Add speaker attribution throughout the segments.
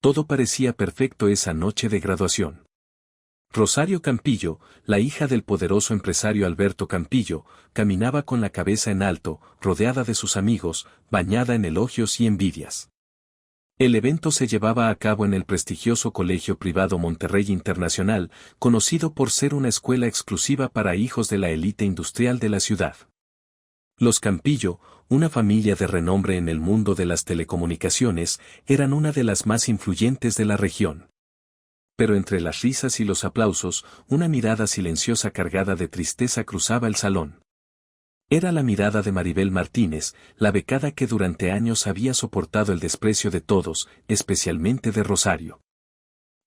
Speaker 1: Todo parecía perfecto esa noche de graduación. Rosario Campillo, la hija del poderoso empresario Alberto Campillo, caminaba con la cabeza en alto, rodeada de sus amigos, bañada en elogios y envidias. El evento se llevaba a cabo en el prestigioso colegio privado Monterrey Internacional, conocido por ser una escuela exclusiva para hijos de la élite industrial de la ciudad. Los Campillo, una familia de renombre en el mundo de las telecomunicaciones, eran una de las más influyentes de la región. Pero entre las risas y los aplausos, una mirada silenciosa cargada de tristeza cruzaba el salón. Era la mirada de Maribel Martínez, la becada que durante años había soportado el desprecio de todos, especialmente de Rosario.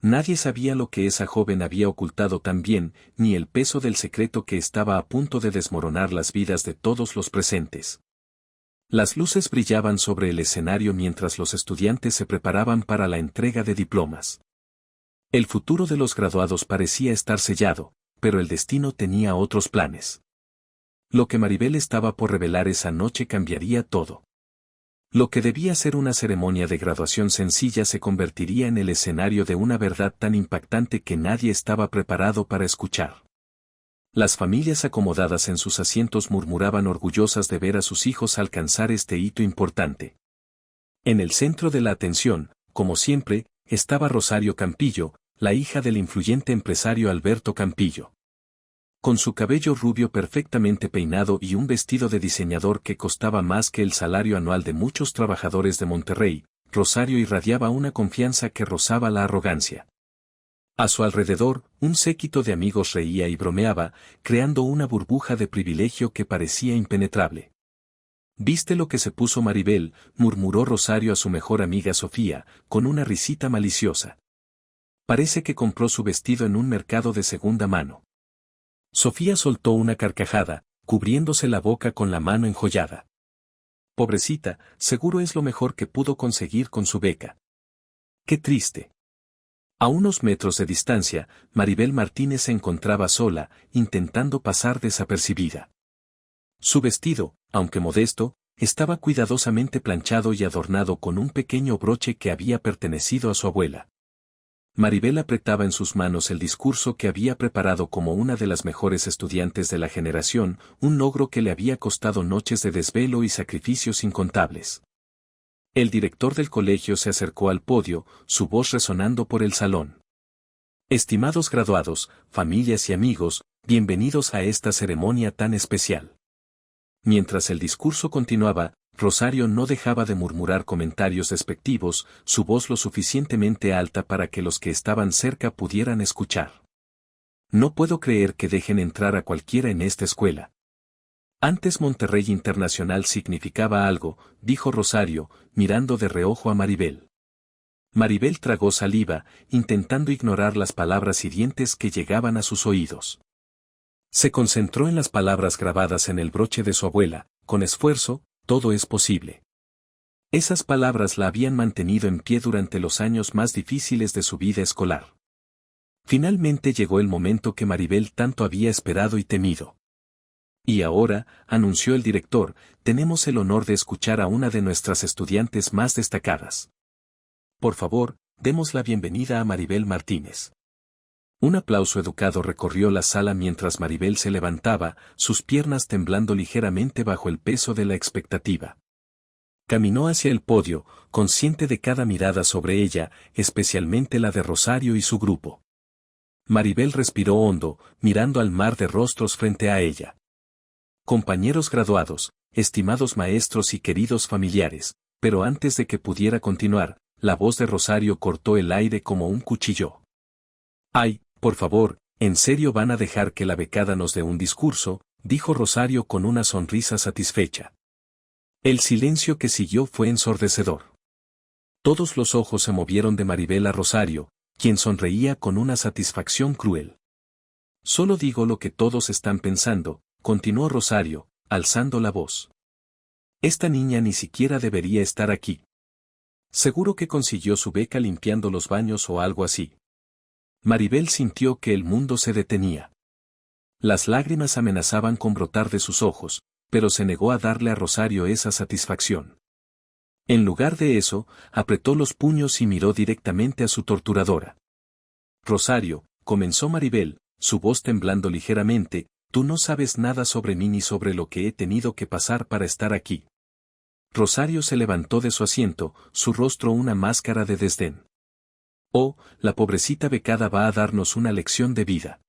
Speaker 1: Nadie sabía lo que esa joven había ocultado tan bien, ni el peso del secreto que estaba a punto de desmoronar las vidas de todos los presentes. Las luces brillaban sobre el escenario mientras los estudiantes se preparaban para la entrega de diplomas. El futuro de los graduados parecía estar sellado, pero el destino tenía otros planes. Lo que Maribel estaba por revelar esa noche cambiaría todo. Lo que debía ser una ceremonia de graduación sencilla se convertiría en el escenario de una verdad tan impactante que nadie estaba preparado para escuchar. Las familias acomodadas en sus asientos murmuraban orgullosas de ver a sus hijos alcanzar este hito importante. En el centro de la atención, como siempre, estaba Rosario Campillo, la hija del influyente empresario Alberto Campillo. Con su cabello rubio perfectamente peinado y un vestido de diseñador que costaba más que el salario anual de muchos trabajadores de Monterrey, Rosario irradiaba una confianza que rozaba la arrogancia. A su alrededor, un séquito de amigos reía y bromeaba, creando una burbuja de privilegio que parecía impenetrable. «¿Viste lo que se puso Maribel?», murmuró Rosario a su mejor amiga Sofía, con una risita maliciosa. «Parece que compró su vestido en un mercado de segunda mano». Sofía soltó una carcajada, cubriéndose la boca con la mano enjollada. «Pobrecita, seguro es lo mejor que pudo conseguir con su beca». «Qué triste». A unos metros de distancia, Maribel Martínez se encontraba sola, intentando pasar desapercibida. Su vestido, aunque modesto, estaba cuidadosamente planchado y adornado con un pequeño broche que había pertenecido a su abuela. Maribel apretaba en sus manos el discurso que había preparado como una de las mejores estudiantes de la generación, un logro que le había costado noches de desvelo y sacrificios incontables. El director del colegio se acercó al podio, su voz resonando por el salón. «Estimados graduados, familias y amigos, bienvenidos a esta ceremonia tan especial». Mientras el discurso continuaba, Rosario no dejaba de murmurar comentarios despectivos, su voz lo suficientemente alta para que los que estaban cerca pudieran escuchar. «No puedo creer que dejen entrar a cualquiera en esta escuela». Antes Monterrey Internacional significaba algo, dijo Rosario, mirando de reojo a Maribel. Maribel tragó saliva, intentando ignorar las palabras hirientes que llegaban a sus oídos. Se concentró en las palabras grabadas en el broche de su abuela: «Con esfuerzo, todo es posible». Esas palabras la habían mantenido en pie durante los años más difíciles de su vida escolar. Finalmente llegó el momento que Maribel tanto había esperado y temido. «Y ahora», anunció el director, «tenemos el honor de escuchar a una de nuestras estudiantes más destacadas. Por favor, demos la bienvenida a Maribel Martínez». Un aplauso educado recorrió la sala mientras Maribel se levantaba, sus piernas temblando ligeramente bajo el peso de la expectativa. Caminó hacia el podio, consciente de cada mirada sobre ella, especialmente la de Rosario y su grupo. Maribel respiró hondo, mirando al mar de rostros frente a ella. «Compañeros graduados, estimados maestros y queridos familiares», pero antes de que pudiera continuar, la voz de Rosario cortó el aire como un cuchillo. «Ay, por favor, ¿en serio van a dejar que la becada nos dé un discurso?», dijo Rosario con una sonrisa satisfecha. El silencio que siguió fue ensordecedor. Todos los ojos se movieron de Maribel a Rosario, quien sonreía con una satisfacción cruel. «Solo digo lo que todos están pensando», continuó Rosario, alzando la voz. «Esta niña ni siquiera debería estar aquí. Seguro que consiguió su beca limpiando los baños o algo así». Maribel sintió que el mundo se detenía. Las lágrimas amenazaban con brotar de sus ojos, pero se negó a darle a Rosario esa satisfacción. En lugar de eso, apretó los puños y miró directamente a su torturadora. Rosario, comenzó Maribel, su voz temblando ligeramente, tú no sabes nada sobre mí ni sobre lo que he tenido que pasar para estar aquí. Rosario se levantó de su asiento, su rostro una máscara de desdén. Oh, la pobrecita becada va a darnos una lección de vida.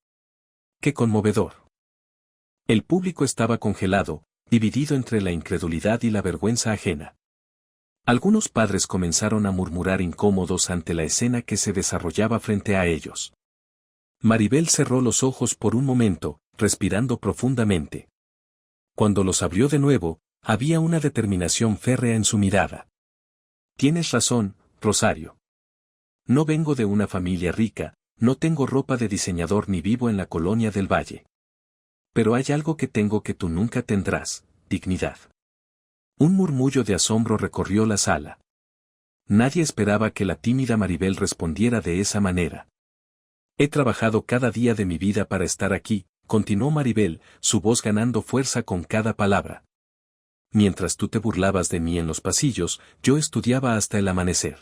Speaker 1: ¡Qué conmovedor! El público estaba congelado, dividido entre la incredulidad y la vergüenza ajena. Algunos padres comenzaron a murmurar incómodos ante la escena que se desarrollaba frente a ellos. Maribel cerró los ojos por un momento, respirando profundamente. Cuando los abrió de nuevo, había una determinación férrea en su mirada. Tienes razón, Rosario. No vengo de una familia rica, no tengo ropa de diseñador ni vivo en la colonia del Valle. Pero hay algo que tengo que tú nunca tendrás, dignidad. Un murmullo de asombro recorrió la sala. Nadie esperaba que la tímida Maribel respondiera de esa manera. He trabajado cada día de mi vida para estar aquí, continuó Maribel, su voz ganando fuerza con cada palabra. Mientras tú te burlabas de mí en los pasillos, yo estudiaba hasta el amanecer.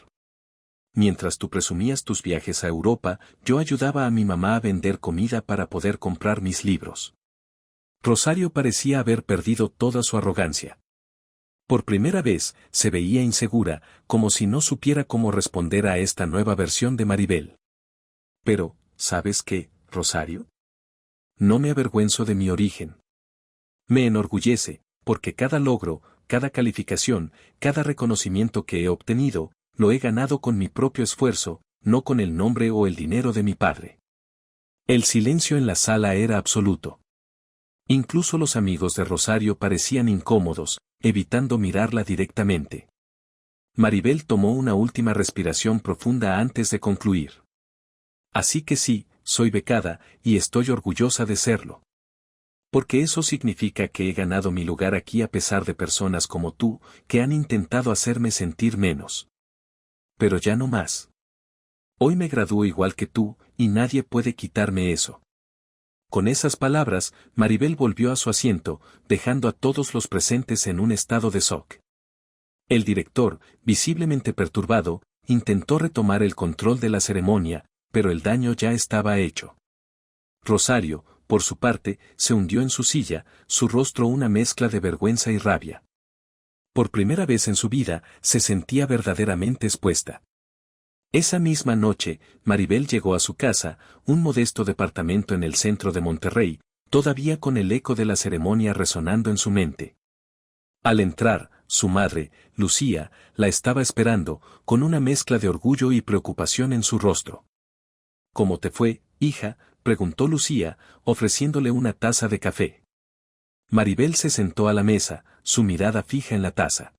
Speaker 1: Mientras tú presumías tus viajes a Europa, yo ayudaba a mi mamá a vender comida para poder comprar mis libros. Rosario parecía haber perdido toda su arrogancia. Por primera vez, se veía insegura, como si no supiera cómo responder a esta nueva versión de Maribel. Pero, ¿sabes qué, Rosario? No me avergüenzo de mi origen. Me enorgullece, porque cada logro, cada calificación, cada reconocimiento que he obtenido, lo he ganado con mi propio esfuerzo, no con el nombre o el dinero de mi padre. El silencio en la sala era absoluto. Incluso los amigos de Rosario parecían incómodos, evitando mirarla directamente. Maribel tomó una última respiración profunda antes de concluir. Así que sí, soy becada, y estoy orgullosa de serlo. Porque eso significa que he ganado mi lugar aquí a pesar de personas como tú, que han intentado hacerme sentir menos. Pero ya no más. Hoy me gradúo igual que tú, y nadie puede quitarme eso. Con esas palabras, Maribel volvió a su asiento, dejando a todos los presentes en un estado de shock. El director, visiblemente perturbado, intentó retomar el control de la ceremonia, pero el daño ya estaba hecho. Rosario, por su parte, se hundió en su silla, su rostro una mezcla de vergüenza y rabia. Por primera vez en su vida, se sentía verdaderamente expuesta. Esa misma noche, Maribel llegó a su casa, un modesto departamento en el centro de Monterrey, todavía con el eco de la ceremonia resonando en su mente. Al entrar, su madre, Lucía, la estaba esperando, con una mezcla de orgullo y preocupación en su rostro. ¿Cómo te fue, hija?, preguntó Lucía, ofreciéndole una taza de café. Maribel se sentó a la mesa, su mirada fija en la taza.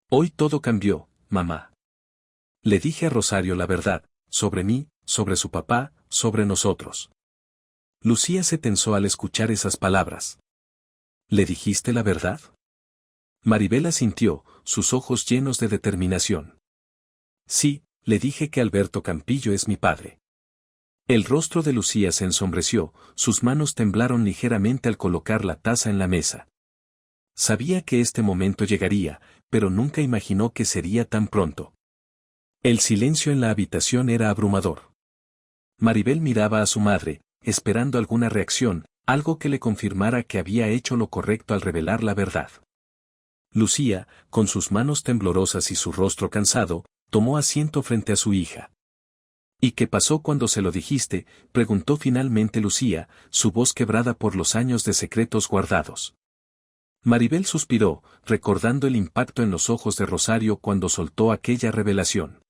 Speaker 1: Hoy todo cambió, mamá. Le dije a Rosario la verdad, sobre mí, sobre su papá, sobre nosotros. Lucía se tensó al escuchar esas palabras. ¿Le dijiste la verdad? Maribel asintió, sus ojos llenos de determinación. Sí, le dije que Alberto Campillo es mi padre. El rostro de Lucía se ensombreció, sus manos temblaron ligeramente al colocar la taza en la mesa. Sabía que este momento llegaría, pero nunca imaginó que sería tan pronto. El silencio en la habitación era abrumador. Maribel miraba a su madre, esperando alguna reacción, algo que le confirmara que había hecho lo correcto al revelar la verdad. Lucía, con sus manos temblorosas y su rostro cansado, tomó asiento frente a su hija. ¿Y qué pasó cuando se lo dijiste?, preguntó finalmente Lucía, su voz quebrada por los años de secretos guardados. Maribel suspiró, recordando el impacto en los ojos de Rosario cuando soltó aquella revelación.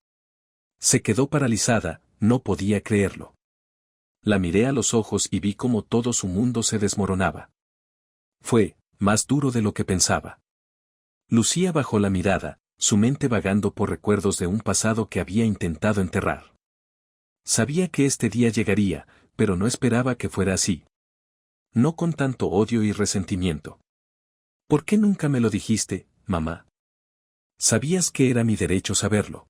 Speaker 1: Se quedó paralizada, no podía creerlo. La miré a los ojos y vi cómo todo su mundo se desmoronaba. Fue, más duro de lo que pensaba. Lucía bajó la mirada, su mente vagando por recuerdos de un pasado que había intentado enterrar. Sabía que este día llegaría, pero no esperaba que fuera así. No con tanto odio y resentimiento. ¿Por qué nunca me lo dijiste, mamá? Sabías que era mi derecho saberlo.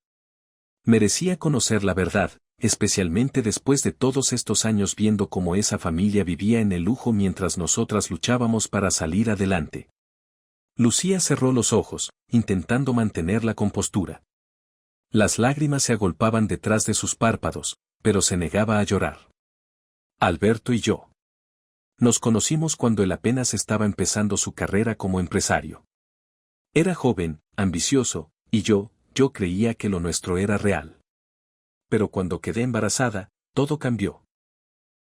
Speaker 1: Merecía conocer la verdad, especialmente después de todos estos años viendo cómo esa familia vivía en el lujo mientras nosotras luchábamos para salir adelante. Lucía cerró los ojos, intentando mantener la compostura. Las lágrimas se agolpaban detrás de sus párpados, pero se negaba a llorar. Alberto y yo. Nos conocimos cuando él apenas estaba empezando su carrera como empresario. Era joven, ambicioso, y yo creía que lo nuestro era real. Pero cuando quedé embarazada, todo cambió.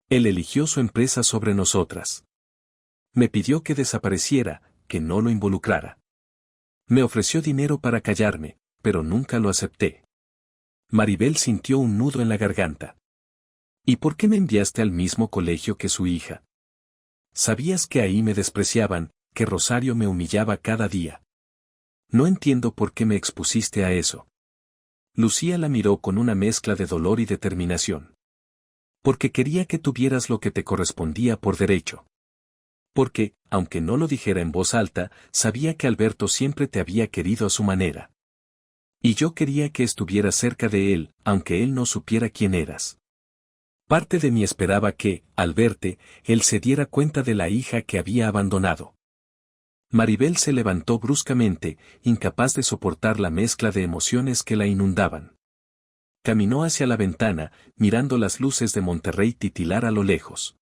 Speaker 1: Él eligió su empresa sobre nosotras. Me pidió que desapareciera, que no lo involucrara. Me ofreció dinero para callarme, pero nunca lo acepté. Maribel sintió un nudo en la garganta. ¿Y por qué me enviaste al mismo colegio que su hija? Sabías que ahí me despreciaban, que Rosario me humillaba cada día. No entiendo por qué me expusiste a eso. Lucía la miró con una mezcla de dolor y determinación. Porque quería que tuvieras lo que te correspondía por derecho. Porque, aunque no lo dijera en voz alta, sabía que Alberto siempre te había querido a su manera. Y yo quería que estuvieras cerca de él, aunque él no supiera quién eras. Parte de mí esperaba que, al verte, él se diera cuenta de la hija que había abandonado. Maribel se levantó bruscamente, incapaz de soportar la mezcla de emociones que la inundaban. Caminó hacia la ventana, mirando las luces de Monterrey titilar a lo lejos.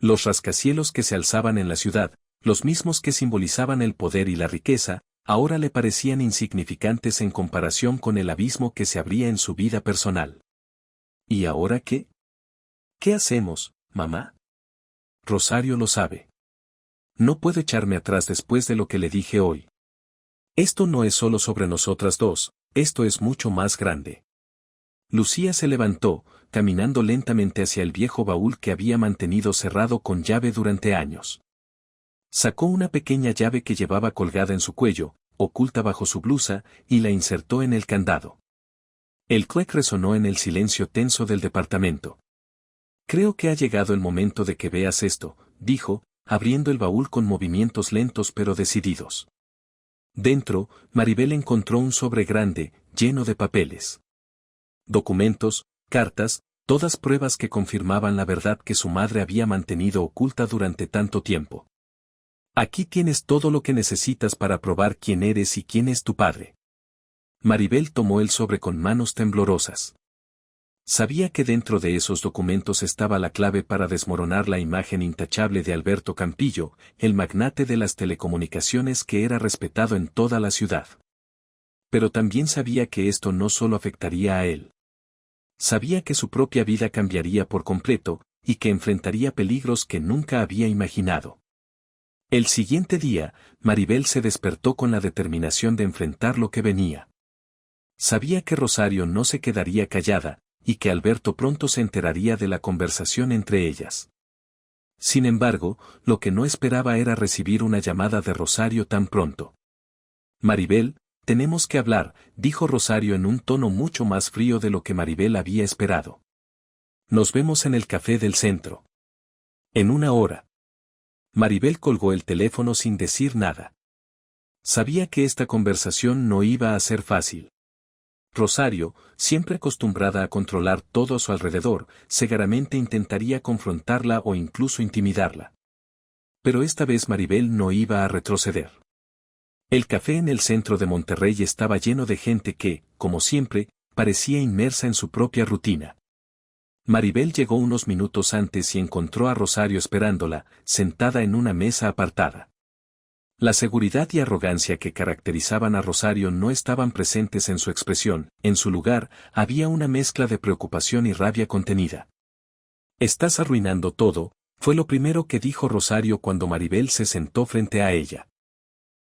Speaker 1: Los rascacielos que se alzaban en la ciudad, los mismos que simbolizaban el poder y la riqueza, ahora le parecían insignificantes en comparación con el abismo que se abría en su vida personal. ¿Y ahora qué? ¿Qué hacemos, mamá? Rosario lo sabe. No puedo echarme atrás después de lo que le dije hoy. Esto no es solo sobre nosotras dos, esto es mucho más grande. Lucía se levantó, caminando lentamente hacia el viejo baúl que había mantenido cerrado con llave durante años. Sacó una pequeña llave que llevaba colgada en su cuello, oculta bajo su blusa, y la insertó en el candado. El clic resonó en el silencio tenso del departamento. Creo que ha llegado el momento de que veas esto, dijo, abriendo el baúl con movimientos lentos pero decididos. Dentro, Maribel encontró un sobre grande, lleno de papeles. Documentos, cartas, todas pruebas que confirmaban la verdad que su madre había mantenido oculta durante tanto tiempo. Aquí tienes todo lo que necesitas para probar quién eres y quién es tu padre. Maribel tomó el sobre con manos temblorosas. Sabía que dentro de esos documentos estaba la clave para desmoronar la imagen intachable de Alberto Campillo, el magnate de las telecomunicaciones que era respetado en toda la ciudad. Pero también sabía que esto no solo afectaría a él. Sabía que su propia vida cambiaría por completo, y que enfrentaría peligros que nunca había imaginado. El siguiente día, Maribel se despertó con la determinación de enfrentar lo que venía. Sabía que Rosario no se quedaría callada, y que Alberto pronto se enteraría de la conversación entre ellas. Sin embargo, lo que no esperaba era recibir una llamada de Rosario tan pronto. Maribel, tenemos que hablar, dijo Rosario en un tono mucho más frío de lo que Maribel había esperado. Nos vemos en el café del centro. En una hora. Maribel colgó el teléfono sin decir nada. Sabía que esta conversación no iba a ser fácil. Rosario, siempre acostumbrada a controlar todo a su alrededor, cegaramente intentaría confrontarla o incluso intimidarla. Pero esta vez Maribel no iba a retroceder. El café en el centro de Monterrey estaba lleno de gente que, como siempre, parecía inmersa en su propia rutina. Maribel llegó unos minutos antes y encontró a Rosario esperándola, sentada en una mesa apartada. La seguridad y arrogancia que caracterizaban a Rosario no estaban presentes en su expresión, en su lugar, había una mezcla de preocupación y rabia contenida. «Estás arruinando todo», fue lo primero que dijo Rosario cuando Maribel se sentó frente a ella.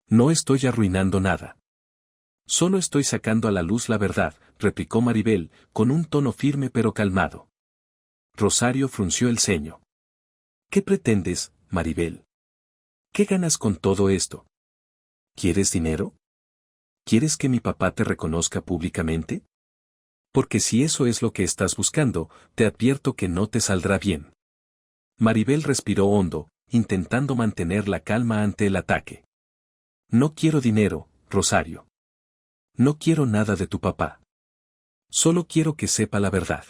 Speaker 1: «No estoy arruinando nada. Solo estoy sacando a la luz la verdad», replicó Maribel, con un tono firme pero calmado. Rosario frunció el ceño. «¿Qué pretendes, Maribel? ¿Qué ganas con todo esto? ¿Quieres dinero? ¿Quieres que mi papá te reconozca públicamente? Porque si eso es lo que estás buscando, te advierto que no te saldrá bien». Maribel respiró hondo, intentando mantener la calma ante el ataque. «No quiero dinero, Rosario. No quiero nada de tu papá. Solo quiero que sepa la verdad.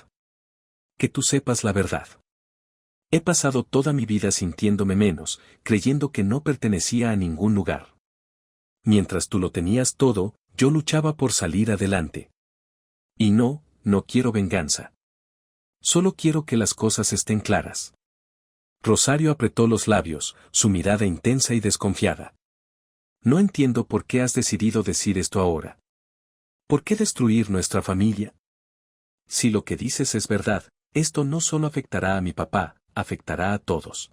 Speaker 1: Que tú sepas la verdad. He pasado toda mi vida sintiéndome menos, creyendo que no pertenecía a ningún lugar. Mientras tú lo tenías todo, yo luchaba por salir adelante. Y no quiero venganza. Solo quiero que las cosas estén claras. Rosario apretó los labios, su mirada intensa y desconfiada. No entiendo por qué has decidido decir esto ahora. ¿Por qué destruir nuestra familia? Si lo que dices es verdad, esto no solo afectará a mi papá, afectará a todos.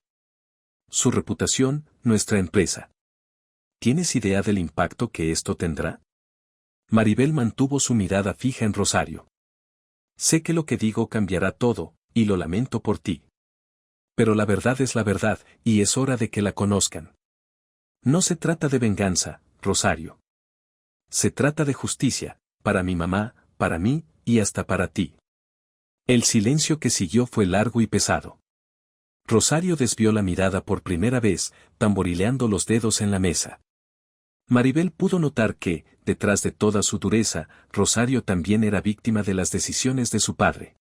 Speaker 1: Su reputación, nuestra empresa. ¿Tienes idea del impacto que esto tendrá? Maribel mantuvo su mirada fija en Rosario. Sé que lo que digo cambiará todo, y lo lamento por ti. Pero la verdad es la verdad, y es hora de que la conozcan. No se trata de venganza, Rosario. Se trata de justicia, para mi mamá, para mí, y hasta para ti. El silencio que siguió fue largo y pesado. Rosario desvió la mirada por primera vez, tamborileando los dedos en la mesa. Maribel pudo notar que, detrás de toda su dureza, Rosario también era víctima de las decisiones de su padre.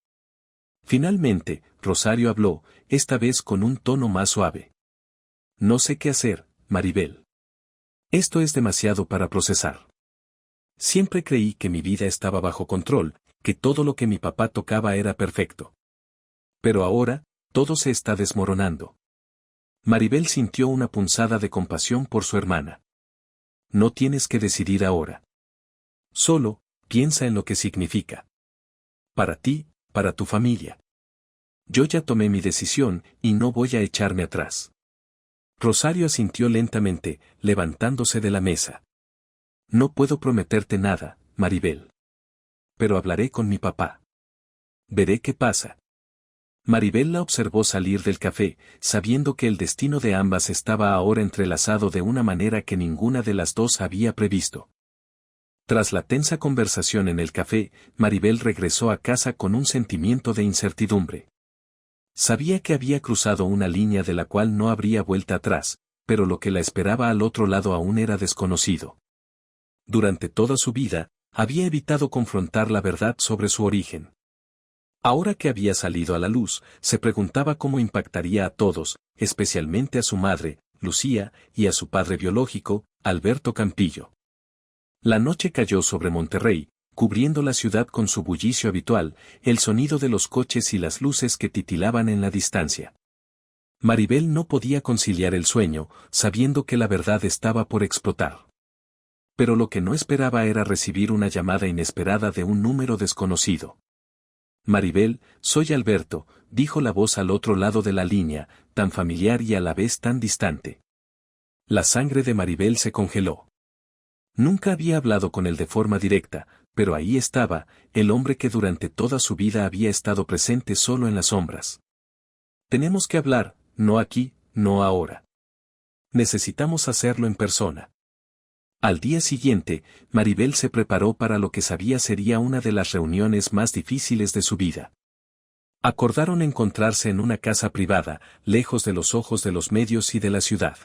Speaker 1: Finalmente, Rosario habló, esta vez con un tono más suave. No sé qué hacer, Maribel. Esto es demasiado para procesar. Siempre creí que mi vida estaba bajo control, que todo lo que mi papá tocaba era perfecto. Pero ahora, todo se está desmoronando. Maribel sintió una punzada de compasión por su hermana. No tienes que decidir ahora. Solo, piensa en lo que significa. Para ti, para tu familia. Yo ya tomé mi decisión, y no voy a echarme atrás. Rosario asintió lentamente, levantándose de la mesa. No puedo prometerte nada, Maribel. Pero hablaré con mi papá. Veré qué pasa. Maribel la observó salir del café, sabiendo que el destino de ambas estaba ahora entrelazado de una manera que ninguna de las dos había previsto. Tras la tensa conversación en el café, Maribel regresó a casa con un sentimiento de incertidumbre. Sabía que había cruzado una línea de la cual no habría vuelta atrás, pero lo que la esperaba al otro lado aún era desconocido. Durante toda su vida, había evitado confrontar la verdad sobre su origen. Ahora que había salido a la luz, se preguntaba cómo impactaría a todos, especialmente a su madre, Lucía, y a su padre biológico, Alberto Campillo. La noche cayó sobre Monterrey, cubriendo la ciudad con su bullicio habitual, el sonido de los coches y las luces que titilaban en la distancia. Maribel no podía conciliar el sueño, sabiendo que la verdad estaba por explotar. Pero lo que no esperaba era recibir una llamada inesperada de un número desconocido. Maribel, soy Alberto, dijo la voz al otro lado de la línea, tan familiar y a la vez tan distante. La sangre de Maribel se congeló. Nunca había hablado con él de forma directa, pero ahí estaba, el hombre que durante toda su vida había estado presente solo en las sombras. Tenemos que hablar, no aquí, no ahora. Necesitamos hacerlo en persona. Al día siguiente, Maribel se preparó para lo que sabía sería una de las reuniones más difíciles de su vida. Acordaron encontrarse en una casa privada, lejos de los ojos de los medios y de la ciudad.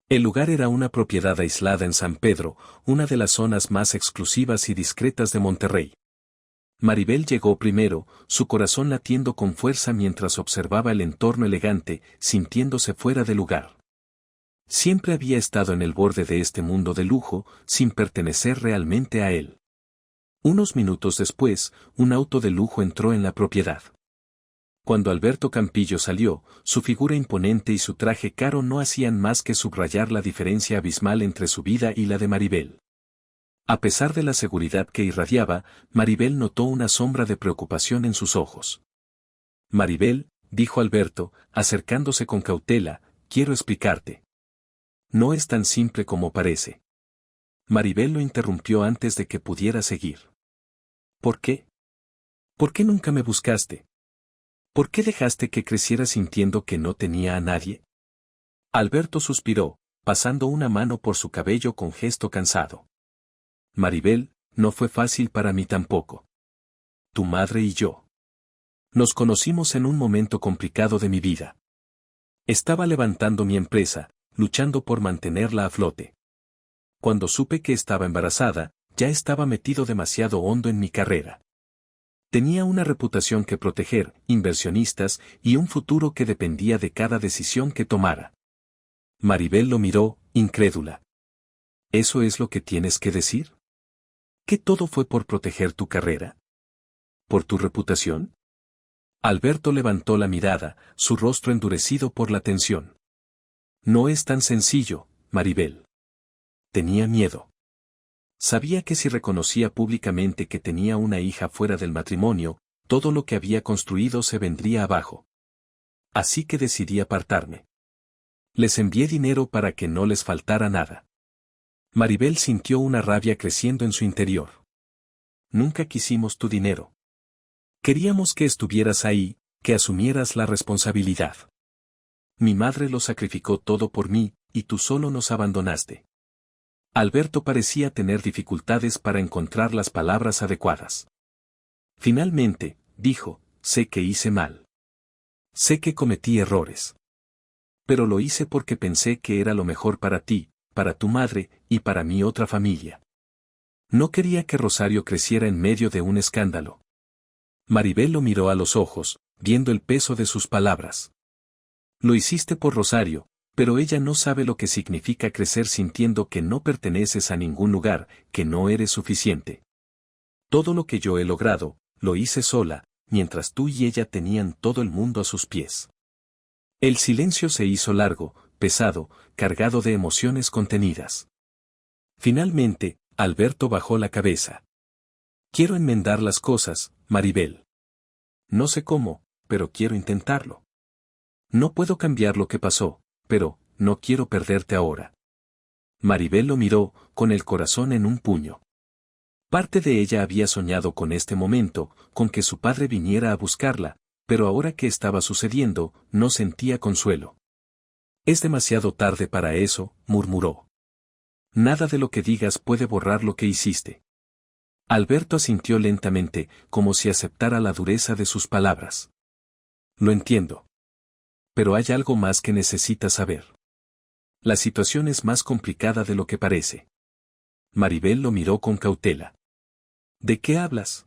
Speaker 1: El lugar era una propiedad aislada en San Pedro, una de las zonas más exclusivas y discretas de Monterrey. Maribel llegó primero, su corazón latiendo con fuerza mientras observaba el entorno elegante, sintiéndose fuera de lugar. Siempre había estado en el borde de este mundo de lujo, sin pertenecer realmente a él. Unos minutos después, un auto de lujo entró en la propiedad. Cuando Alberto Campillo salió, su figura imponente y su traje caro no hacían más que subrayar la diferencia abismal entre su vida y la de Maribel. A pesar de la seguridad que irradiaba, Maribel notó una sombra de preocupación en sus ojos. Maribel, dijo Alberto, acercándose con cautela, quiero explicarte. No es tan simple como parece. Maribel lo interrumpió antes de que pudiera seguir. ¿Por qué? ¿Por qué nunca me buscaste? ¿Por qué dejaste que creciera sintiendo que no tenía a nadie? Alberto suspiró, pasando una mano por su cabello con gesto cansado. Maribel, no fue fácil para mí tampoco. Tu madre y yo. Nos conocimos en un momento complicado de mi vida. Estaba levantando mi empresa, luchando por mantenerla a flote. Cuando supe que estaba embarazada, ya estaba metido demasiado hondo en mi carrera. Tenía una reputación que proteger, inversionistas, y un futuro que dependía de cada decisión que tomara. Maribel lo miró, incrédula. ¿Eso es lo que tienes que decir? ¿Que todo fue por proteger tu carrera? ¿Por tu reputación? Alberto levantó la mirada, su rostro endurecido por la tensión. No es tan sencillo, Maribel. Tenía miedo. Sabía que si reconocía públicamente que tenía una hija fuera del matrimonio, todo lo que había construido se vendría abajo. Así que decidí apartarme. Les envié dinero para que no les faltara nada. Maribel sintió una rabia creciendo en su interior. Nunca quisimos tu dinero. Queríamos que estuvieras ahí, que asumieras la responsabilidad. Mi madre lo sacrificó todo por mí, y tú solo nos abandonaste. Alberto parecía tener dificultades para encontrar las palabras adecuadas. Finalmente, dijo, sé que hice mal. Sé que cometí errores. Pero lo hice porque pensé que era lo mejor para ti, para tu madre, y para mi otra familia. No quería que Rosario creciera en medio de un escándalo. Maribel lo miró a los ojos, viendo el peso de sus palabras. Lo hiciste por Rosario, pero ella no sabe lo que significa crecer sintiendo que no perteneces a ningún lugar, que no eres suficiente. Todo lo que yo he logrado, lo hice sola, mientras tú y ella tenían todo el mundo a sus pies. El silencio se hizo largo, pesado, cargado de emociones contenidas. Finalmente, Alberto bajó la cabeza. Quiero enmendar las cosas, Maribel. No sé cómo, pero quiero intentarlo. No puedo cambiar lo que pasó, pero no quiero perderte ahora. Maribel lo miró, con el corazón en un puño. Parte de ella había soñado con este momento, con que su padre viniera a buscarla, pero ahora que estaba sucediendo, no sentía consuelo. Es demasiado tarde para eso, murmuró. Nada de lo que digas puede borrar lo que hiciste. Alberto asintió lentamente, como si aceptara la dureza de sus palabras. Lo entiendo. Pero hay algo más que necesitas saber. La situación es más complicada de lo que parece. Maribel lo miró con cautela. ¿De qué hablas?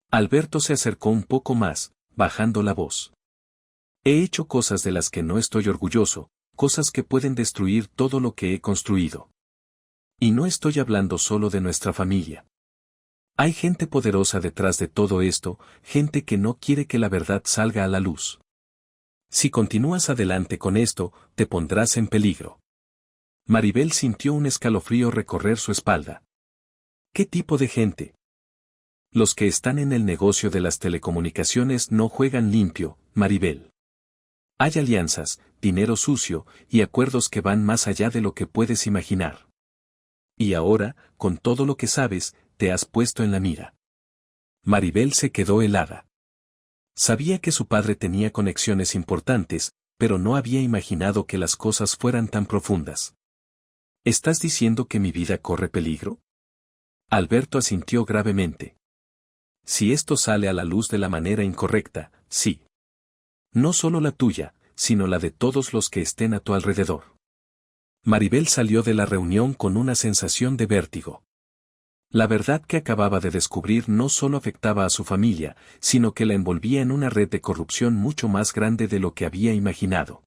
Speaker 1: Alberto se acercó un poco más, bajando la voz. He hecho cosas de las que no estoy orgulloso, cosas que pueden destruir todo lo que he construido. Y no estoy hablando solo de nuestra familia. Hay gente poderosa detrás de todo esto, gente que no quiere que la verdad salga a la luz. Si continúas adelante con esto, te pondrás en peligro. Maribel sintió un escalofrío recorrer su espalda. ¿Qué tipo de gente? Los que están en el negocio de las telecomunicaciones no juegan limpio, Maribel. Hay alianzas, dinero sucio, y acuerdos que van más allá de lo que puedes imaginar. Y ahora, con todo lo que sabes, te has puesto en la mira. Maribel se quedó helada. Sabía que su padre tenía conexiones importantes, pero no había imaginado que las cosas fueran tan profundas. ¿Estás diciendo que mi vida corre peligro? Alberto asintió gravemente. Si esto sale a la luz de la manera incorrecta, sí. No solo la tuya, sino la de todos los que estén a tu alrededor. Maribel salió de la reunión con una sensación de vértigo. La verdad que acababa de descubrir no solo afectaba a su familia, sino que la envolvía en una red de corrupción mucho más grande de lo que había imaginado.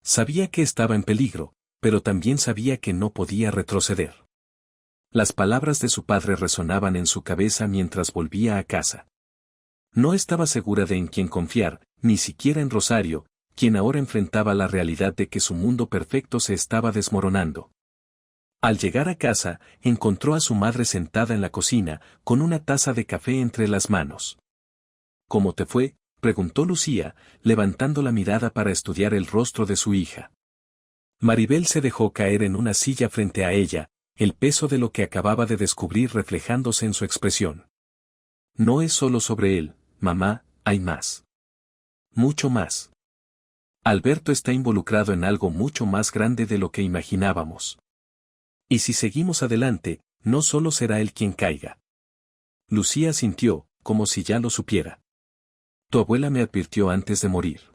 Speaker 1: Sabía que estaba en peligro, pero también sabía que no podía retroceder. Las palabras de su padre resonaban en su cabeza mientras volvía a casa. No estaba segura de en quién confiar, ni siquiera en Rosario, quien ahora enfrentaba la realidad de que su mundo perfecto se estaba desmoronando. Al llegar a casa, encontró a su madre sentada en la cocina, con una taza de café entre las manos. ¿Cómo te fue?, preguntó Lucía, levantando la mirada para estudiar el rostro de su hija. Maribel se dejó caer en una silla frente a ella, el peso de lo que acababa de descubrir reflejándose en su expresión. No es solo sobre él, mamá, hay más. Mucho más. Alberto está involucrado en algo mucho más grande de lo que imaginábamos. Y si seguimos adelante, no solo será él quien caiga. Lucía sintió, como si ya lo supiera. Tu abuela me advirtió antes de morir.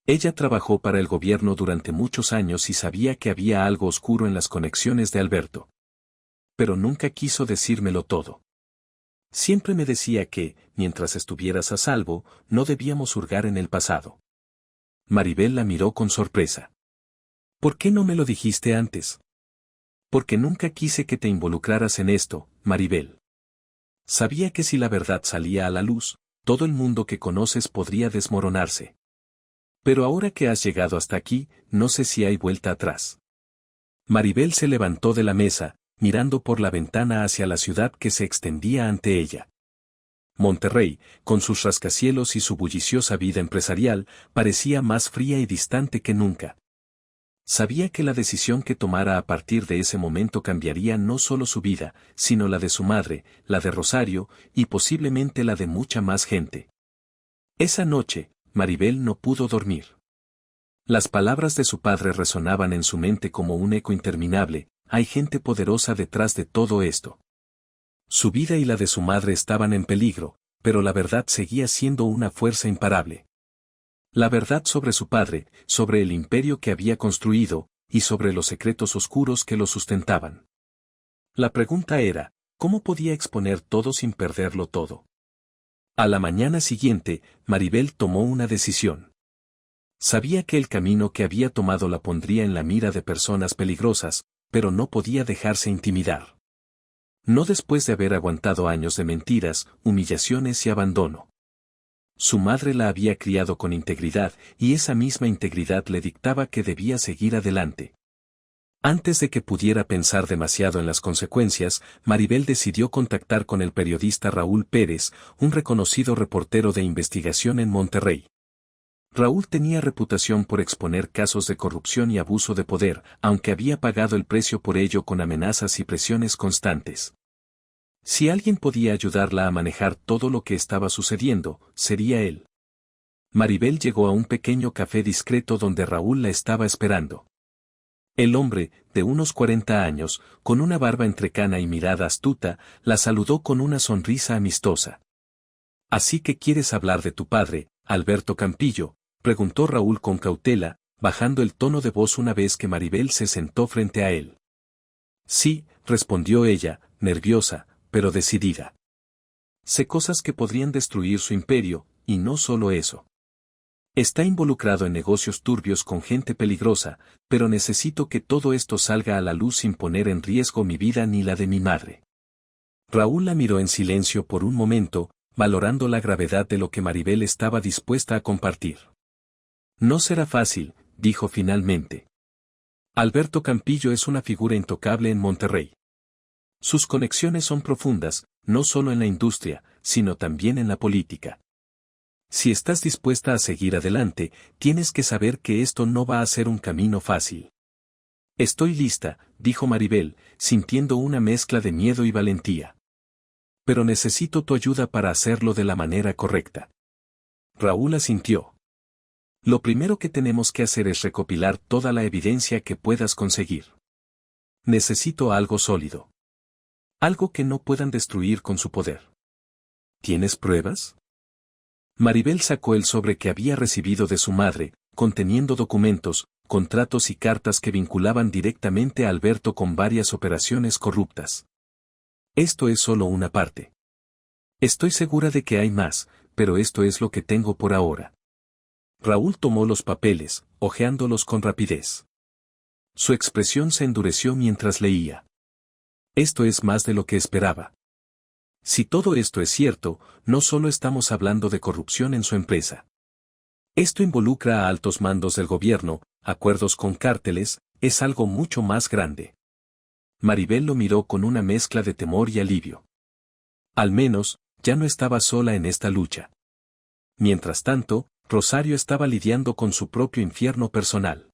Speaker 1: Ella trabajó para el gobierno durante muchos años y sabía que había algo oscuro en las conexiones de Alberto. Pero nunca quiso decírmelo todo. Siempre me decía que, mientras estuvieras a salvo, no debíamos hurgar en el pasado. Maribel la miró con sorpresa. ¿Por qué no me lo dijiste antes? Porque nunca quise que te involucraras en esto, Maribel. Sabía que si la verdad salía a la luz, todo el mundo que conoces podría desmoronarse. Pero ahora que has llegado hasta aquí, no sé si hay vuelta atrás. Maribel se levantó de la mesa, mirando por la ventana hacia la ciudad que se extendía ante ella. Monterrey, con sus rascacielos y su bulliciosa vida empresarial, parecía más fría y distante que nunca. Sabía que la decisión que tomara a partir de ese momento cambiaría no solo su vida, sino la de su madre, la de Rosario, y posiblemente la de mucha más gente. Esa noche, Maribel no pudo dormir. Las palabras de su padre resonaban en su mente como un eco interminable: hay gente poderosa detrás de todo esto. Su vida y la de su madre estaban en peligro, pero la verdad seguía siendo una fuerza imparable. La verdad sobre su padre, sobre el imperio que había construido, y sobre los secretos oscuros que lo sustentaban. La pregunta era, ¿cómo podía exponer todo sin perderlo todo? A la mañana siguiente, Maribel tomó una decisión. Sabía que el camino que había tomado la pondría en la mira de personas peligrosas, pero no podía dejarse intimidar. No después de haber aguantado años de mentiras, humillaciones y abandono. Su madre la había criado con integridad, y esa misma integridad le dictaba que debía seguir adelante. Antes de que pudiera pensar demasiado en las consecuencias, Maribel decidió contactar con el periodista Raúl Pérez, un reconocido reportero de investigación en Monterrey. Raúl tenía reputación por exponer casos de corrupción y abuso de poder, aunque había pagado el precio por ello con amenazas y presiones constantes. Si alguien podía ayudarla a manejar todo lo que estaba sucediendo, sería él. Maribel llegó a un pequeño café discreto donde Raúl la estaba esperando. El hombre, de unos 40 años, con una barba entrecana y mirada astuta, la saludó con una sonrisa amistosa. «¿Así que quieres hablar de tu padre, Alberto Campillo?», preguntó Raúl con cautela, bajando el tono de voz una vez que Maribel se sentó frente a él. «Sí», respondió ella, nerviosa, pero decidida. «Sé cosas que podrían destruir su imperio, y no solo eso. Está involucrado en negocios turbios con gente peligrosa, pero necesito que todo esto salga a la luz sin poner en riesgo mi vida ni la de mi madre». Raúl la miró en silencio por un momento, valorando la gravedad de lo que Maribel estaba dispuesta a compartir. «No será fácil», dijo finalmente. «Alberto Campillo es una figura intocable en Monterrey. Sus conexiones son profundas, no solo en la industria, sino también en la política. Si estás dispuesta a seguir adelante, tienes que saber que esto no va a ser un camino fácil». «Estoy lista», dijo Maribel, sintiendo una mezcla de miedo y valentía. «Pero necesito tu ayuda para hacerlo de la manera correcta». Raúl asintió. «Lo primero que tenemos que hacer es recopilar toda la evidencia que puedas conseguir. Necesito algo sólido. Algo que no puedan destruir con su poder». «¿Tienes pruebas?». Maribel sacó el sobre que había recibido de su madre, conteniendo documentos, contratos y cartas que vinculaban directamente a Alberto con varias operaciones corruptas. «Esto es solo una parte. Estoy segura de que hay más, pero esto es lo que tengo por ahora». Raúl tomó los papeles, hojeándolos con rapidez. Su expresión se endureció mientras leía. «Esto es más de lo que esperaba. Si todo esto es cierto, no solo estamos hablando de corrupción en su empresa. Esto involucra a altos mandos del gobierno, acuerdos con cárteles, es algo mucho más grande». Maribel lo miró con una mezcla de temor y alivio. Al menos, ya no estaba sola en esta lucha. Mientras tanto, Rosario estaba lidiando con su propio infierno personal.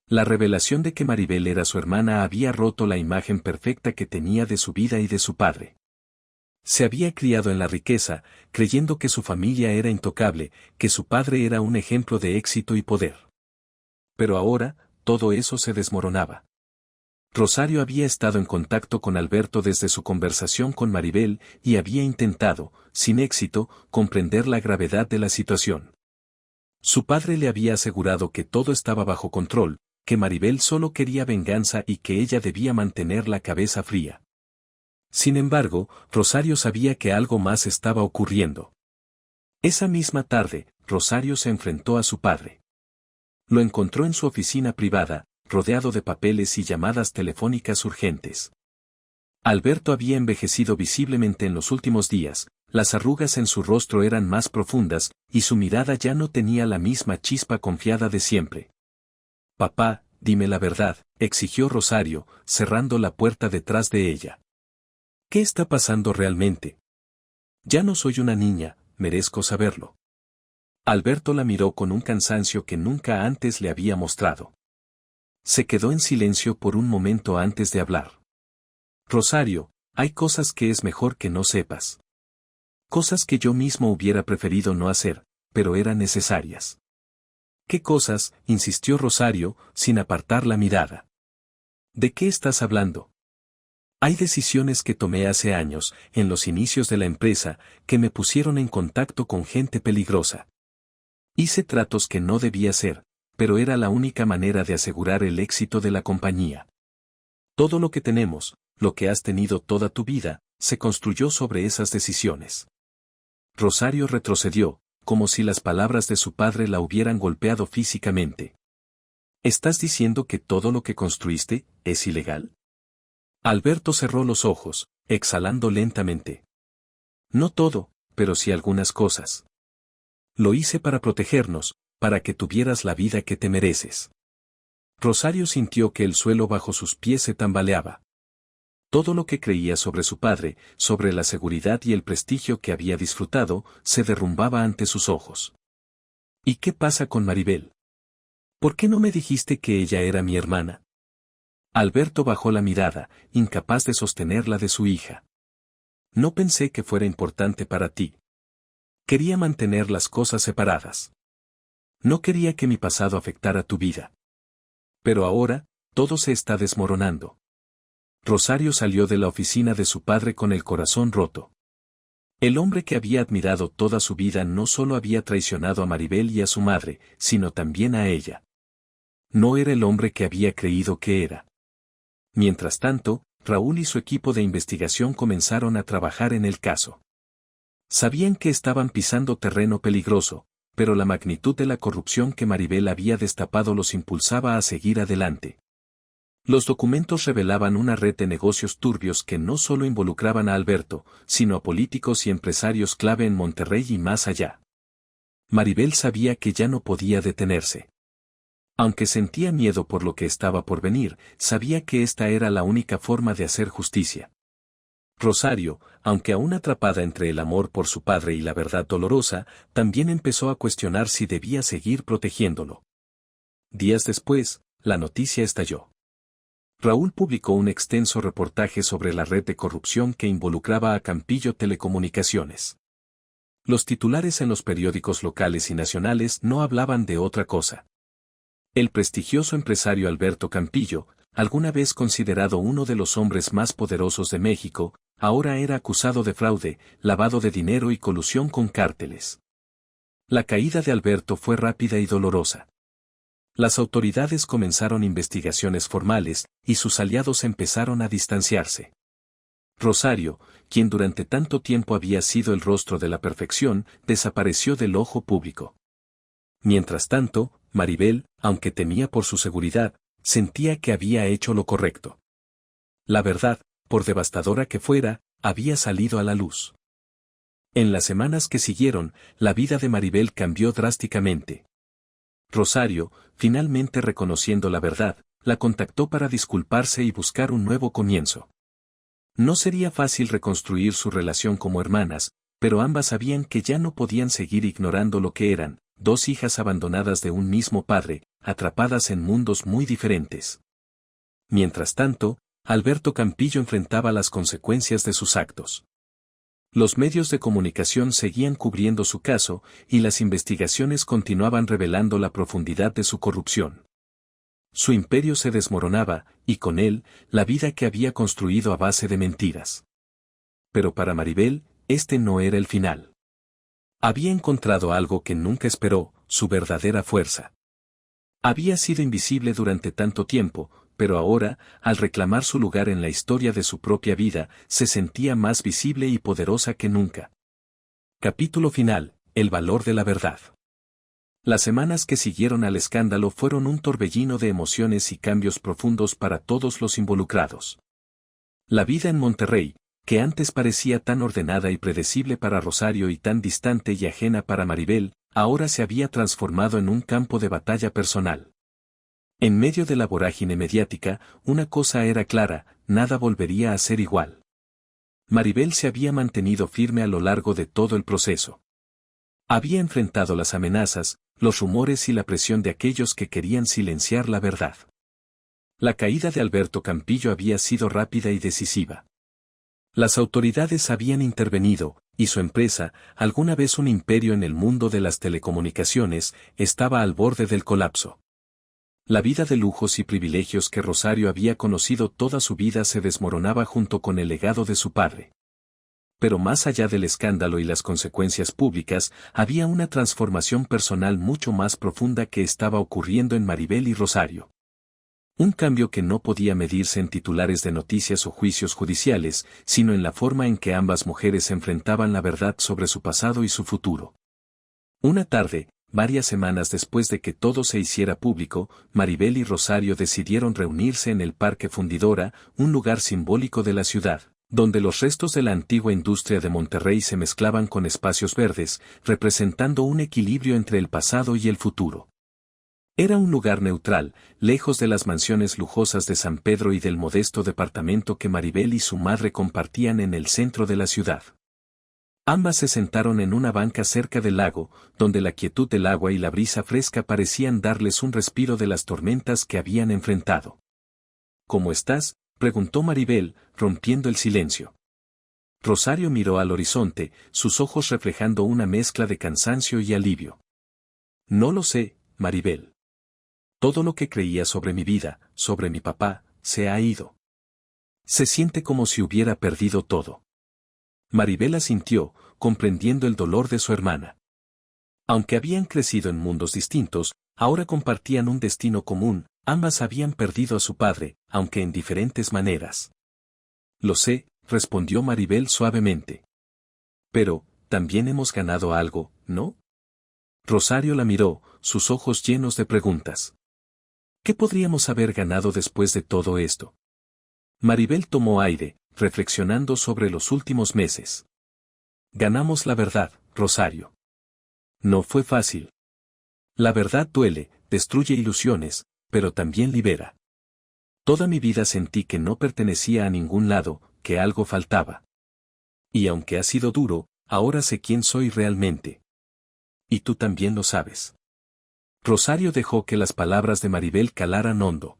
Speaker 1: La revelación de que Maribel era su hermana había roto la imagen perfecta que tenía de su vida y de su padre. Se había criado en la riqueza, creyendo que su familia era intocable, que su padre era un ejemplo de éxito y poder. Pero ahora, todo eso se desmoronaba. Rosario había estado en contacto con Alberto desde su conversación con Maribel y había intentado, sin éxito, comprender la gravedad de la situación. Su padre le había asegurado que todo estaba bajo control, que Maribel solo quería venganza y que ella debía mantener la cabeza fría. Sin embargo, Rosario sabía que algo más estaba ocurriendo. Esa misma tarde, Rosario se enfrentó a su padre. Lo encontró en su oficina privada, rodeado de papeles y llamadas telefónicas urgentes. Alberto había envejecido visiblemente en los últimos días, las arrugas en su rostro eran más profundas, y su mirada ya no tenía la misma chispa confiada de siempre. «Papá, dime la verdad», exigió Rosario, cerrando la puerta detrás de ella. «¿Qué está pasando realmente? Ya no soy una niña, merezco saberlo». Alberto la miró con un cansancio que nunca antes le había mostrado. Se quedó en silencio por un momento antes de hablar. «Rosario, hay cosas que es mejor que no sepas. Cosas que yo mismo hubiera preferido no hacer, pero eran necesarias». «¿Qué cosas?», insistió Rosario, sin apartar la mirada. «¿De qué estás hablando?». «Hay decisiones que tomé hace años, en los inicios de la empresa, que me pusieron en contacto con gente peligrosa. Hice tratos que no debía hacer, pero era la única manera de asegurar el éxito de la compañía. Todo lo que tenemos, lo que has tenido toda tu vida, se construyó sobre esas decisiones». Rosario retrocedió, como si las palabras de su padre la hubieran golpeado físicamente. «¿Estás diciendo que todo lo que construiste es ilegal?». Alberto cerró los ojos, exhalando lentamente. «No todo, pero sí algunas cosas. Lo hice para protegernos, para que tuvieras la vida que te mereces». Rosario sintió que el suelo bajo sus pies se tambaleaba. Todo lo que creía sobre su padre, sobre la seguridad y el prestigio que había disfrutado, se derrumbaba ante sus ojos. «¿Y qué pasa con Maribel? ¿Por qué no me dijiste que ella era mi hermana?». Alberto bajó la mirada, incapaz de sostener la de su hija. «No pensé que fuera importante para ti. Quería mantener las cosas separadas. No quería que mi pasado afectara tu vida. Pero ahora, todo se está desmoronando». Rosario salió de la oficina de su padre con el corazón roto. El hombre que había admirado toda su vida no solo había traicionado a Maribel y a su madre, sino también a ella. No era el hombre que había creído que era. Mientras tanto, Raúl y su equipo de investigación comenzaron a trabajar en el caso. Sabían que estaban pisando terreno peligroso, pero la magnitud de la corrupción que Maribel había destapado los impulsaba a seguir adelante. Los documentos revelaban una red de negocios turbios que no solo involucraban a Alberto, sino a políticos y empresarios clave en Monterrey y más allá. Maribel sabía que ya no podía detenerse. Aunque sentía miedo por lo que estaba por venir, sabía que esta era la única forma de hacer justicia. Rosario, aunque aún atrapada entre el amor por su padre y la verdad dolorosa, también empezó a cuestionar si debía seguir protegiéndolo. Días después, la noticia estalló. Raúl publicó un extenso reportaje sobre la red de corrupción que involucraba a Campillo Telecomunicaciones. Los titulares en los periódicos locales y nacionales no hablaban de otra cosa. El prestigioso empresario Alberto Campillo, alguna vez considerado uno de los hombres más poderosos de México, ahora era acusado de fraude, lavado de dinero y colusión con cárteles. La caída de Alberto fue rápida y dolorosa. Las autoridades comenzaron investigaciones formales, y sus aliados empezaron a distanciarse. Rosario, quien durante tanto tiempo había sido el rostro de la perfección, desapareció del ojo público. Mientras tanto, Maribel, aunque temía por su seguridad, sentía que había hecho lo correcto. La verdad, por devastadora que fuera, había salido a la luz. En las semanas que siguieron, la vida de Maribel cambió drásticamente. Rosario, finalmente reconociendo la verdad, la contactó para disculparse y buscar un nuevo comienzo. No sería fácil reconstruir su relación como hermanas, pero ambas sabían que ya no podían seguir ignorando lo que eran, dos hijas abandonadas de un mismo padre, atrapadas en mundos muy diferentes. Mientras tanto, Alberto Campillo enfrentaba las consecuencias de sus actos. Los medios de comunicación seguían cubriendo su caso, y las investigaciones continuaban revelando la profundidad de su corrupción. Su imperio se desmoronaba, y con él, la vida que había construido a base de mentiras. Pero para Maribel, este no era el final. Había encontrado algo que nunca esperó, su verdadera fuerza. Había sido invisible durante tanto tiempo, pero ahora, al reclamar su lugar en la historia de su propia vida, se sentía más visible y poderosa que nunca. Capítulo final: el valor de la verdad. Las semanas que siguieron al escándalo fueron un torbellino de emociones y cambios profundos para todos los involucrados. La vida en Monterrey, que antes parecía tan ordenada y predecible para Rosario y tan distante y ajena para Maribel, ahora se había transformado en un campo de batalla personal. En medio de la vorágine mediática, una cosa era clara, nada volvería a ser igual. Maribel se había mantenido firme a lo largo de todo el proceso. Había enfrentado las amenazas, los rumores y la presión de aquellos que querían silenciar la verdad. La caída de Alberto Campillo había sido rápida y decisiva. Las autoridades habían intervenido, y su empresa, alguna vez un imperio en el mundo de las telecomunicaciones, estaba al borde del colapso. La vida de lujos y privilegios que Rosario había conocido toda su vida se desmoronaba junto con el legado de su padre. Pero más allá del escándalo y las consecuencias públicas, había una transformación personal mucho más profunda que estaba ocurriendo en Maribel y Rosario. Un cambio que no podía medirse en titulares de noticias o juicios judiciales, sino en la forma en que ambas mujeres enfrentaban la verdad sobre su pasado y su futuro. Una tarde, varias semanas después de que todo se hiciera público, Maribel y Rosario decidieron reunirse en el Parque Fundidora, un lugar simbólico de la ciudad, donde los restos de la antigua industria de Monterrey se mezclaban con espacios verdes, representando un equilibrio entre el pasado y el futuro. Era un lugar neutral, lejos de las mansiones lujosas de San Pedro y del modesto departamento que Maribel y su madre compartían en el centro de la ciudad. Ambas se sentaron en una banca cerca del lago, donde la quietud del agua y la brisa fresca parecían darles un respiro de las tormentas que habían enfrentado. ¿Cómo estás?, preguntó Maribel, rompiendo el silencio. Rosario miró al horizonte, sus ojos reflejando una mezcla de cansancio y alivio. No lo sé, Maribel. Todo lo que creía sobre mi vida, sobre mi papá, se ha ido. Se siente como si hubiera perdido todo. Maribel asintió, comprendiendo el dolor de su hermana. Aunque habían crecido en mundos distintos, ahora compartían un destino común, ambas habían perdido a su padre, aunque en diferentes maneras. Lo sé, respondió Maribel suavemente. Pero, también hemos ganado algo, ¿no? Rosario la miró, sus ojos llenos de preguntas. ¿Qué podríamos haber ganado después de todo esto? Maribel tomó aire, reflexionando sobre los últimos meses. Ganamos la verdad, Rosario. No fue fácil. La verdad duele, destruye ilusiones, pero también libera. Toda mi vida sentí que no pertenecía a ningún lado, que algo faltaba. Y aunque ha sido duro, ahora sé quién soy realmente. Y tú también lo sabes. Rosario dejó que las palabras de Maribel calaran hondo.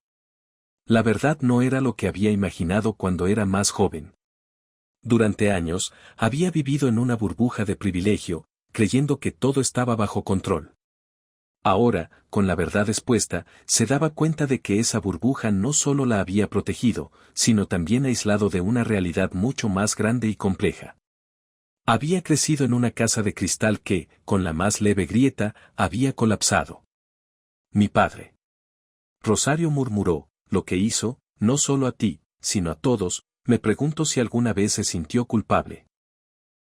Speaker 1: La verdad no era lo que había imaginado cuando era más joven. Durante años, había vivido en una burbuja de privilegio, creyendo que todo estaba bajo control. Ahora, con la verdad expuesta, se daba cuenta de que esa burbuja no solo la había protegido, sino también aislado de una realidad mucho más grande y compleja. Había crecido en una casa de cristal que, con la más leve grieta, había colapsado. Mi padre. Rosario murmuró, lo que hizo, no solo a ti, sino a todos, me pregunto si alguna vez se sintió culpable.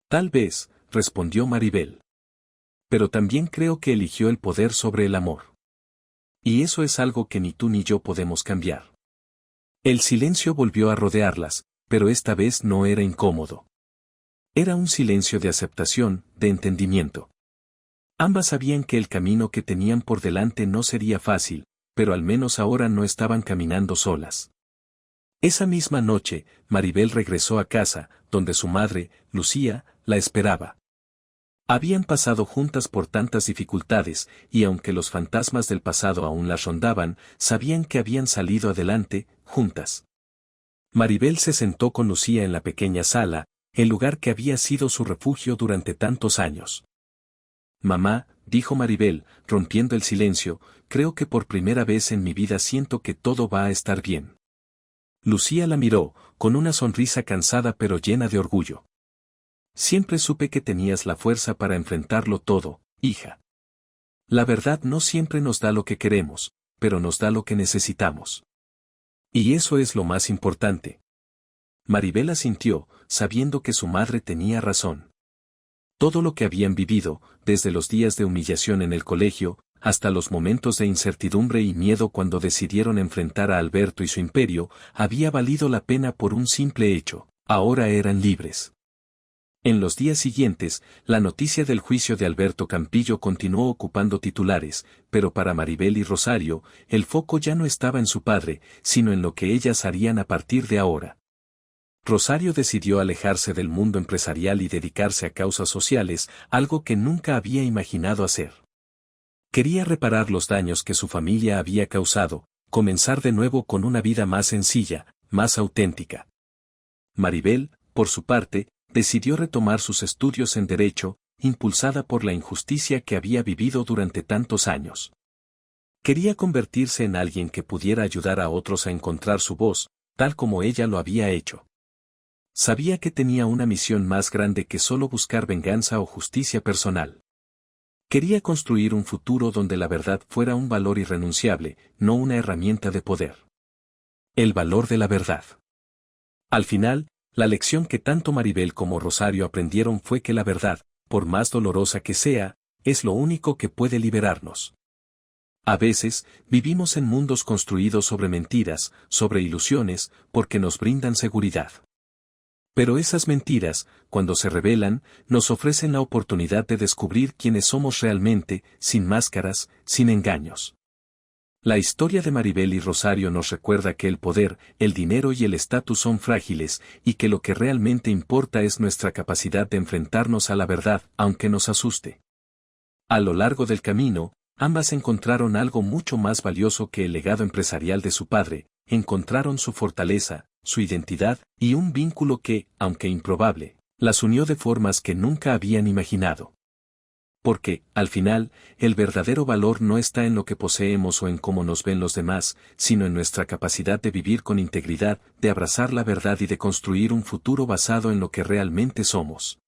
Speaker 1: Tal vez, respondió Maribel. Pero también creo que eligió el poder sobre el amor. Y eso es algo que ni tú ni yo podemos cambiar. El silencio volvió a rodearlas, pero esta vez no era incómodo. Era un silencio de aceptación, de entendimiento. Ambas sabían que el camino que tenían por delante no sería fácil, pero al menos ahora no estaban caminando solas. Esa misma noche, Maribel regresó a casa, donde su madre, Lucía, la esperaba. Habían pasado juntas por tantas dificultades, y aunque los fantasmas del pasado aún las rondaban, sabían que habían salido adelante, juntas. Maribel se sentó con Lucía en la pequeña sala, el lugar que había sido su refugio durante tantos años. Mamá, dijo Maribel, rompiendo el silencio, creo que por primera vez en mi vida siento que todo va a estar bien. Lucía la miró, con una sonrisa cansada pero llena de orgullo. Siempre supe que tenías la fuerza para enfrentarlo todo, hija. La verdad no siempre nos da lo que queremos, pero nos da lo que necesitamos. Y eso es lo más importante. Maribel asintió, sabiendo que su madre tenía razón. Todo lo que habían vivido, desde los días de humillación en el colegio, hasta los momentos de incertidumbre y miedo cuando decidieron enfrentar a Alberto y su imperio, había valido la pena por un simple hecho: ahora eran libres. En los días siguientes, la noticia del juicio de Alberto Campillo continuó ocupando titulares, pero para Maribel y Rosario, el foco ya no estaba en su padre, sino en lo que ellas harían a partir de ahora. Rosario decidió alejarse del mundo empresarial y dedicarse a causas sociales, algo que nunca había imaginado hacer. Quería reparar los daños que su familia había causado, comenzar de nuevo con una vida más sencilla, más auténtica. Maribel, por su parte, decidió retomar sus estudios en Derecho, impulsada por la injusticia que había vivido durante tantos años. Quería convertirse en alguien que pudiera ayudar a otros a encontrar su voz, tal como ella lo había hecho. Sabía que tenía una misión más grande que solo buscar venganza o justicia personal. Quería construir un futuro donde la verdad fuera un valor irrenunciable, no una herramienta de poder. El valor de la verdad. Al final, la lección que tanto Maribel como Rosario aprendieron fue que la verdad, por más dolorosa que sea, es lo único que puede liberarnos. A veces, vivimos en mundos construidos sobre mentiras, sobre ilusiones, porque nos brindan seguridad. Pero esas mentiras, cuando se revelan, nos ofrecen la oportunidad de descubrir quiénes somos realmente, sin máscaras, sin engaños. La historia de Maribel y Rosario nos recuerda que el poder, el dinero y el estatus son frágiles, y que lo que realmente importa es nuestra capacidad de enfrentarnos a la verdad, aunque nos asuste. A lo largo del camino, ambas encontraron algo mucho más valioso que el legado empresarial de su padre: encontraron su fortaleza, su identidad, y un vínculo que, aunque improbable, las unió de formas que nunca habían imaginado. Porque, al final, el verdadero valor no está en lo que poseemos o en cómo nos ven los demás, sino en nuestra capacidad de vivir con integridad, de abrazar la verdad y de construir un futuro basado en lo que realmente somos.